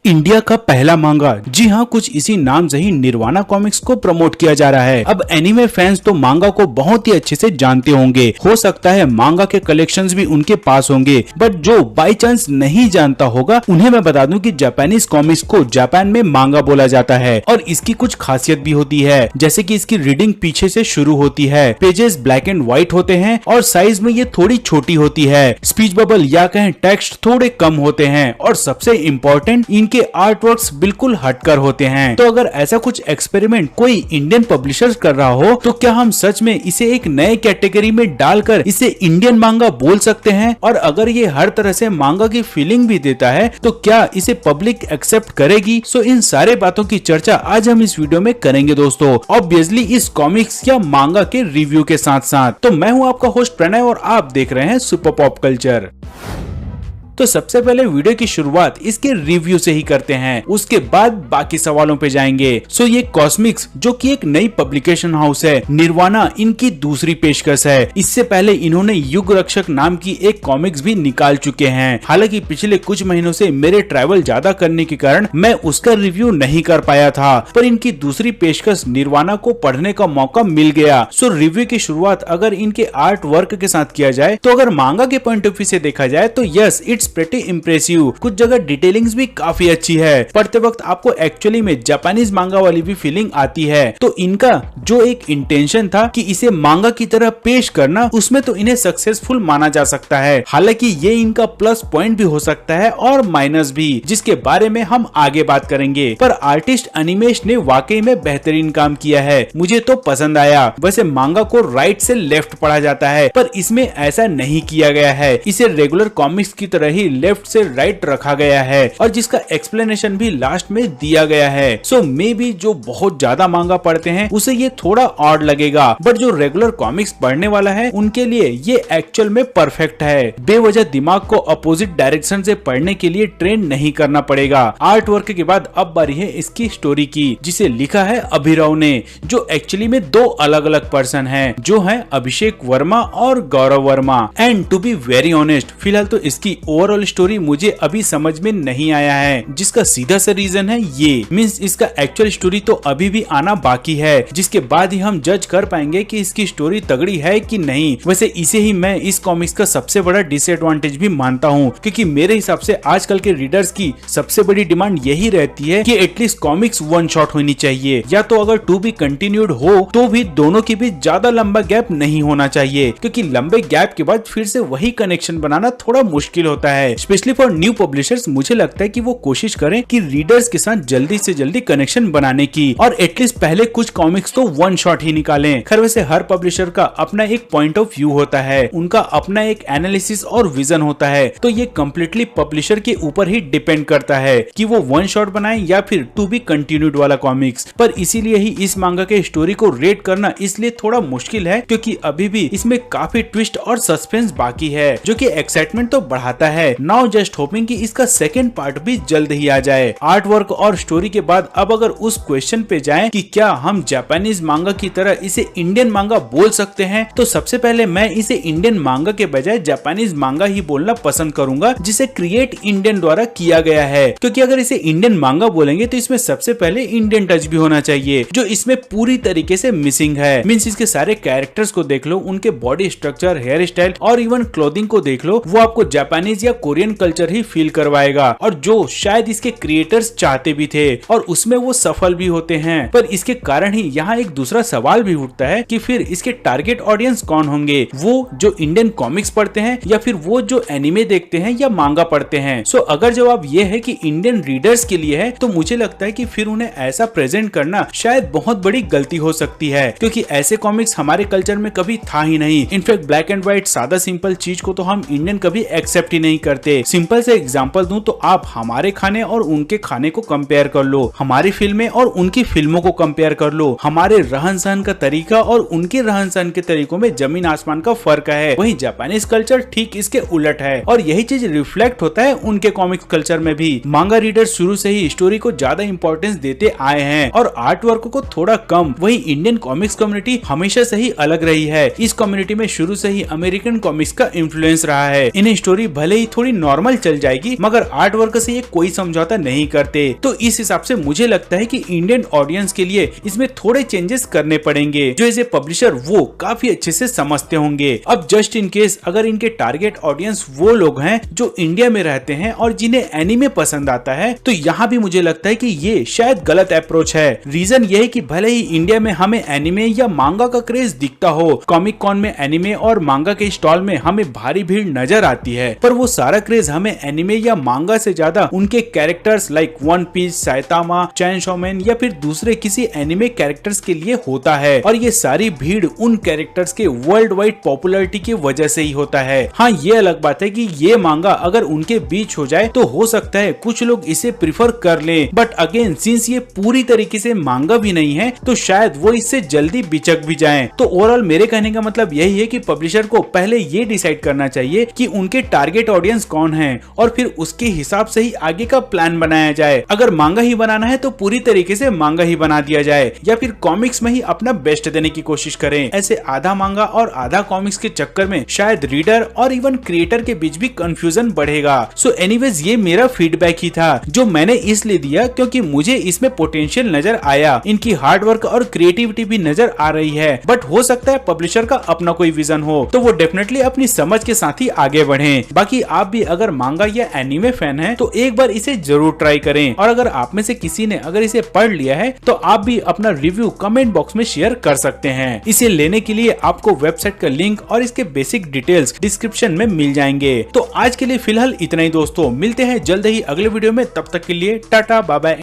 India का पहला मांगा, जी हाँ, कुछ इसी नाम से ही निर्वाणा कॉमिक्स को प्रमोट किया जा रहा है। अब एनिमे फैंस तो मांगा को बहुत ही अच्छे से जानते होंगे, हो सकता है मांगा के कलेक्शंस भी उनके पास होंगे, बट जो बाय चांस नहीं जानता होगा उन्हें मैं बता दूं कि जापानीज कॉमिक्स को जापान में मांगा बोला जाता है और इसकी कुछ खासियत भी होती है, जैसे कि इसकी रीडिंग पीछे से शुरू होती है, पेजेस ब्लैक एंड व्हाइट होते हैं और साइज में ये थोड़ी छोटी होती है, स्पीच बबल या कहें टेक्स्ट थोड़े कम होते हैं और सबसे इम्पोर्टेंट इनके आर्टवर्क्स बिल्कुल हटकर होते हैं। तो अगर ऐसा कुछ एक्सपेरिमेंट कोई इंडियन पब्लिशर्स कर रहा हो तो क्या हम सच में इसे एक नए कैटेगरी में डालकर इसे इंडियन मांगा बोल सकते हैं? और अगर ये हर तरह से मांगा की फीलिंग भी देता है तो क्या इसे पब्लिक एक्सेप्ट करेगी? सो इन सारे बातों की चर्चा आज हम इस वीडियो में करेंगे दोस्तों, ऑब्वियसली इस कॉमिक्स या मांगा के रिव्यू के साथ साथ। तो मैं हूं आपका होस्ट प्रणय और आप देख रहे हैं सुपर पॉप कल्चर। तो सबसे पहले वीडियो की शुरुआत इसके रिव्यू से ही करते हैं, उसके बाद बाकी सवालों पे जाएंगे। सो ये कॉस्मिक्स जो कि एक नई पब्लिकेशन हाउस है, निर्वाणा इनकी दूसरी पेशकश है। इससे पहले इन्होंने युग रक्षक नाम की एक कॉमिक्स भी निकाल चुके हैं। हालांकि पिछले कुछ महीनों से मेरे ट्रैवल ज्यादा करने के कारण मैं उसका रिव्यू नहीं कर पाया था, पर इनकी दूसरी पेशकश निर्वाणा को पढ़ने का मौका मिल गया। सो रिव्यू की शुरुआत अगर इनके आर्ट वर्क के साथ किया जाए तो अगर मांगा के पॉइंट ऑफ व्यू से देखा जाए तो यस, इट्स प्रेटी इम्प्रेसिव। कुछ जगह डिटेलिंग्स भी काफी अच्छी है, पढ़ते वक्त आपको एक्चुअली में जापानीज मांगा वाली भी फीलिंग आती है। तो इनका जो एक इंटेंशन था कि इसे मांगा की तरह पेश करना, उसमें तो इन्हें सक्सेसफुल माना जा सकता है। हालांकि ये इनका प्लस पॉइंट भी हो सकता है और माइनस भी, जिसके बारे में हम आगे बात करेंगे। पर आर्टिस्ट अनिमेश ने वाकई में बेहतरीन काम किया है, मुझे तो पसंद आया। वैसे मांगा को राइट से लेफ्ट पढ़ा जाता है, पर इसमें ऐसा नहीं किया गया है। इसे रेगुलर कॉमिक्स की तरह ही लेफ्ट से राइट रखा गया है और जिसका एक्सप्लेनेशन भी लास्ट में दिया गया है। सो मे बी जो बहुत ज्यादा मांगा पढ़ते हैं उसे ये थोड़ा ऑड लगेगा, बट जो रेगुलर कॉमिक्स पढ़ने वाला है उनके लिए ये एक्चुअल में परफेक्ट है। बेवजह दिमाग को अपोजिट डायरेक्शन से पढ़ने के लिए ट्रेन नहीं करना पड़ेगा। आर्ट वर्क के बाद अब बारी है इसकी स्टोरी की, जिसे लिखा है अभिराव ने, जो एक्चुअली में दो अलग अलग पर्सन है, जो है अभिषेक वर्मा और Gaurav Verma. And to be very honest, फिलहाल तो इसकी ओवरऑल स्टोरी मुझे अभी समझ में नहीं आया है, जिसका सीधा सा रीजन है ये मींस इसका एक्चुअल स्टोरी तो अभी भी आना बाकी है, जिसके बाद ही हम जज कर पाएंगे कि इसकी स्टोरी तगड़ी है कि नहीं। वैसे इसे ही मैं इस कॉमिक्स का सबसे बड़ा डिसएडवांटेज भी मानता हूँ, क्योंकि मेरे हिसाब से आजकल के रीडर्स की सबसे बड़ी डिमांड यही रहती है कि एटलीस्ट कॉमिक्स वन शॉट होनी चाहिए, या तो अगर टू बी कंटिन्यूड हो तो भी दोनों के बीच ज्यादा लंबा गैप नहीं होना चाहिए, क्योंकि लंबे गैप के बाद फिर से वही कनेक्शन बनाना थोड़ा मुश्किल होता है। स्पेशली फॉर न्यू पब्लिशर्स मुझे लगता है कि वो कोशिश करें कि रीडर्स के साथ जल्दी से जल्दी कनेक्शन बनाने की, और एटलीस्ट पहले कुछ कॉमिक्स तो वन शॉट ही निकालें। खैर वैसे हर पब्लिशर का अपना एक पॉइंट ऑफ व्यू होता है, उनका अपना एक एनालिसिस और विजन होता है, तो ये कम्प्लीटली पब्लिशर के ऊपर ही डिपेंड करता है कि वो वन शॉट बनाए या फिर टू बी कंटिन्यूड वाला कॉमिक्स। पर इसीलिए ही इस मांगा के स्टोरी को रेट करना इसलिए थोड़ा मुश्किल है, क्योंकि अभी भी इसमें काफी ट्विस्ट और सस्पेंस बाकी है, जो कि एक्साइटमेंट तो बढ़ाता है। नाउ जस्ट होपिंग कि इसका सेकंड पार्ट भी जल्द ही आ जाए। आर्ट वर्क और स्टोरी के बाद अब अगर उस क्वेश्चन पे जाएं कि क्या हम जापानीज मांगा की तरह इसे इंडियन मांगा बोल सकते हैं, तो सबसे पहले मैं इसे इंडियन मांगा के बजाय जापानीज मांगा ही बोलना पसंद करूंगा, जिसे क्रिएट इंडियन द्वारा किया गया है। क्योंकि अगर इसे इंडियन मांगा बोलेंगे तो इसमें सबसे पहले इंडियन टच भी होना चाहिए, जो इसमें पूरी तरीके से मिसिंग है। मींस इसके सारे कैरेक्टर्स को देख लो, उनके बॉडी स्ट्रक्चर, हेयर स्टाइल और इवन क्लोथिंग को देख लो, वो आपको जापानीज या कोरियन कल्चर ही फील करवाएगा, और जो शायद इसके क्रिएटर्स चाहते भी थे और उसमें वो सफल भी होते हैं। पर इसके कारण ही यहाँ एक दूसरा सवाल भी उठता है कि फिर इसके टारगेट ऑडियंस कौन होंगे, वो जो इंडियन कॉमिक्स पढ़ते हैं या फिर वो जो एनिमे देखते हैं या मांगा पढ़ते हैं। सो अगर जवाब ये है कि इंडियन रीडर्स के लिए है, तो मुझे लगता है कि फिर उन्हें ऐसा प्रेजेंट करना शायद बहुत बड़ी गलती हो सकती है, क्योंकि ऐसे कॉमिक्स हमारे कल्चर में कभी था ही नहीं। इनफैक्ट ब्लैक एंड व्हाइट सादा सिंपल चीज को तो हम इंडियन कभी एक्सेप्ट ही नहीं करते। सिंपल से एग्जांपल दूं तो आप हमारे खाने और उनके खाने को कंपेयर कर लो, हमारी फिल्में और उनकी फिल्मों को कंपेयर कर लो, हमारे रहन सहन का तरीका और उनके रहन सहन के तरीकों में जमीन आसमान का फर्क है। वहीं जापानीज कल्चर ठीक इसके उलट है, और यही चीज रिफ्लेक्ट होता है उनके कॉमिक्स कल्चर में भी। मांगा रीडर शुरू से ही स्टोरी को ज्यादा इंपॉर्टेंस देते आए हैं और आर्ट वर्क को थोड़ा कम। वहीं इंडियन कॉमिक्स कम्युनिटी हमेशा से ही अलग रही है। इस कम्युनिटी में शुरू से ही अमेरिकन कॉमिक्स का इन्फ्लुएंस रहा है। इन्हें स्टोरी भले ही ये थोड़ी नॉर्मल चल जाएगी, मगर आर्ट वर्क से ये कोई समझौता नहीं करते। तो इस हिसाब से मुझे लगता है कि इंडियन ऑडियंस के लिए इसमें थोड़े चेंजेस करने पड़ेंगे, जो एज ए पब्लिशर वो काफी अच्छे से समझते होंगे। अब जस्ट इन केस अगर इनके टारगेट ऑडियंस वो लोग हैं जो इंडिया में रहते हैं और जिन्हें एनीमे पसंद आता है, तो यहाँ भी मुझे लगता है कि ये शायद गलत अप्रोच है। रीजन ये है कि भले ही इंडिया में हमें एनीमे या मांगा का क्रेज दिखता हो, कॉमिक कॉन में एनीमे और मांगा के स्टॉल में हमें भारी भीड़ नजर आती है, पर वो सारा क्रेज हमें एनीमे या मांगा से ज्यादा उनके characters like One Piece, Saitama, Chainsaw Man या फिर दूसरे किसी एनीमे कैरेक्टर्स के लिए होता है। और ये सारी भीड़ उन कैरेक्टर्स के वर्ल्ड वाइड पॉपुलैरिटी की वजह से ही होता है। हाँ, ये अलग बात है कि ये मांगा अगर उनके बीच हो जाए तो हो सकता है कुछ लोग इसे प्रिफर कर लें, बट अगेन सिंस ये पूरी तरीके से मांगा भी नहीं है तो शायद वो इससे जल्दी बिचक भी जाएं। तो ओवरऑल मेरे कहने का मतलब यही है कि पब्लिशर को पहले ये डिसाइड करना चाहिए कि उनके टारगेट ऑडियंस कौन है और फिर उसके हिसाब से ही आगे का प्लान बनाया जाए। अगर मांगा ही बनाना है तो पूरी तरीके से मांगा ही बना दिया जाए, या फिर कॉमिक्स में ही अपना बेस्ट देने की कोशिश करें। ऐसे आधा मांगा और आधा कॉमिक्स के चक्कर में शायद रीडर और इवन क्रिएटर के बीच भी कंफ्यूजन बढ़ेगा। सो एनीवेज ये मेरा फीडबैक ही था जो मैंने इसलिए दिया क्योंकि मुझे इसमें पोटेंशियल नजर आया, इनकी हार्डवर्क और क्रिएटिविटी भी नजर आ रही है। बट हो सकता है पब्लिशर का अपना कोई विजन हो तो वो डेफिनेटली अपनी समझ के साथ ही आगे बढ़े। बाकी आप भी अगर मांगा या एनीमे फैन हैं तो एक बार इसे जरूर ट्राई करें, और अगर आप में से किसी ने अगर इसे पढ़ लिया है तो आप भी अपना रिव्यू कमेंट बॉक्स में शेयर कर सकते हैं। इसे लेने के लिए आपको वेबसाइट का लिंक और इसके बेसिक डिटेल्स डिस्क्रिप्शन में मिल जाएंगे। तो आज के लिए फिलहाल इतना ही दोस्तों, मिलते हैं जल्द ही अगले वीडियो में, तब तक के लिए टाटा बाय बाय।